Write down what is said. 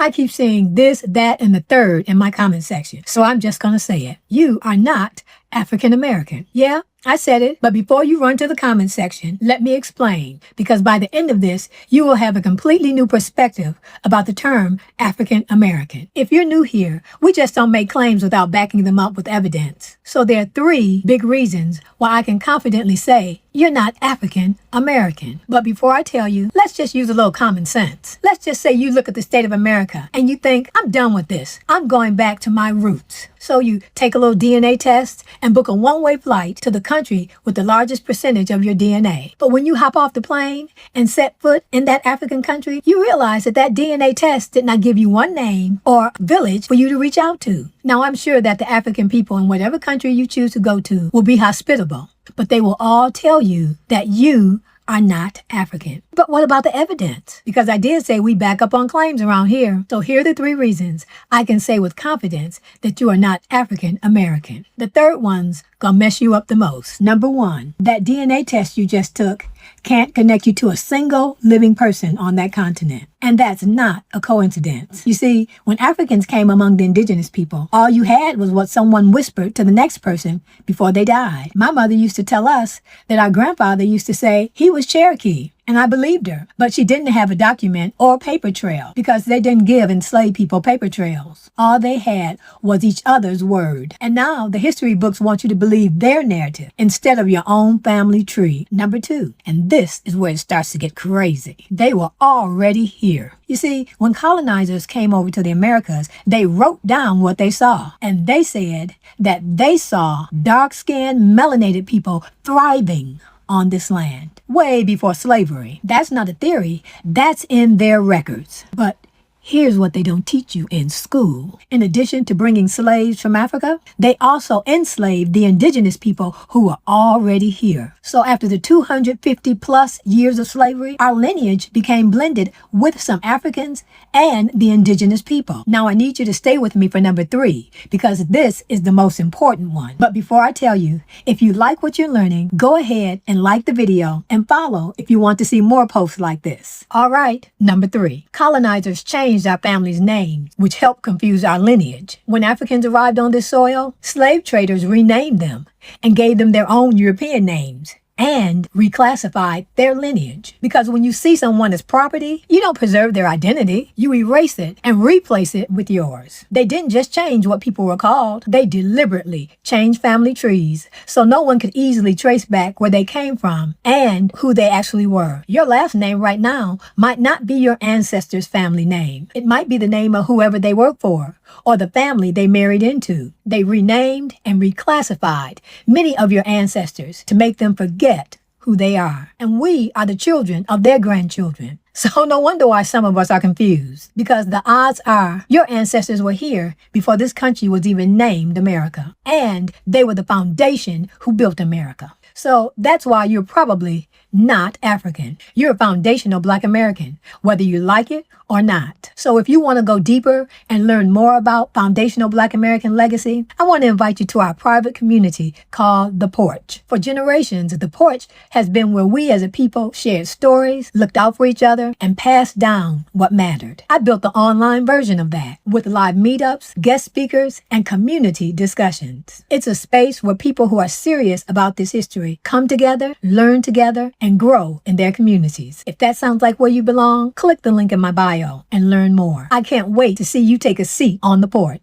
I keep seeing this, that, and the third in my comment section, so I'm just gonna say it. You are not African American. Yeah, I said it, but before you run to the comment section, let me explain, because by the end of this, you will have a completely new perspective about the term African American. If you're new here, we just don't make claims without backing them up with evidence. So there are 3 big reasons why I can confidently say you're not African American. But before I tell you, let's just use a little common sense. Let's just say you look at the state of America and you think, I'm done with this. I'm going back to my roots. So you take a little DNA test and book a one-way flight to the country with the largest percentage of your DNA. But when you hop off the plane and set foot in that African country, you realize that that DNA test did not give you one name or village for you to reach out to. Now, I'm sure that the African people in whatever country you choose to go to will be hospitable, but they will all tell you that you are not African. But what about the evidence? Because I did say we back up on claims around here. So here are the 3 reasons I can say with confidence that you are not African American. The third one's gonna mess you up the most. Number 1, that DNA test you just took can't connect you to a single living person on that continent. And that's not a coincidence. You see, when Africans came among the indigenous people, all you had was what someone whispered to the next person before they died. My mother used to tell us that our grandfather used to say he was Cherokee. And I believed her, but she didn't have a document or paper trail because they didn't give enslaved people paper trails. All they had was each other's word. And now the history books want you to believe their narrative instead of your own family tree. Number 2, and this is where it starts to get crazy. They were already here. You see, when colonizers came over to the Americas, they wrote down what they saw. And they said that they saw dark-skinned, melanated people thriving on this land way before slavery. That's not a theory. That's in their records. But here's what they don't teach you in school. In addition to bringing slaves from Africa, they also enslaved the indigenous people who were already here. So after the 250 plus years of slavery, our lineage became blended with some Africans and the indigenous people. Now I need you to stay with me for number 3, because this is the most important one. But before I tell you, if you like what you're learning, go ahead and like the video and follow if you want to see more posts like this. All right, number 3. Colonizers changed our family's names, which helped confuse our lineage. When Africans arrived on this soil, slave traders renamed them and gave them their own European names and reclassified their lineage. Because when you see someone as property, you don't preserve their identity. You erase it and replace it with yours. They didn't just change what people were called. They deliberately changed family trees so no one could easily trace back where they came from and who they actually were. Your last name right now might not be your ancestors' family name. It might be the name of whoever they work for or the family they married into. They renamed and reclassified many of your ancestors to make them forget who they are. And we are the children of their grandchildren. So no wonder why some of us are confused, because the odds are your ancestors were here before this country was even named America. And they were the foundation who built America. So that's why you're probably not African. You're a foundational Black American, whether you like it or not. So if you want to go deeper and learn more about foundational Black American legacy, I want to invite you to our private community called The Porch. For generations, The Porch has been where we as a people shared stories, looked out for each other, and passed down what mattered. I built the online version of that with live meetups, guest speakers, and community discussions. It's a space where people who are serious about this history come together, learn together, and grow in their communities. If that sounds like where you belong, click the link in my bio and learn more. I can't wait to see you take a seat on the porch.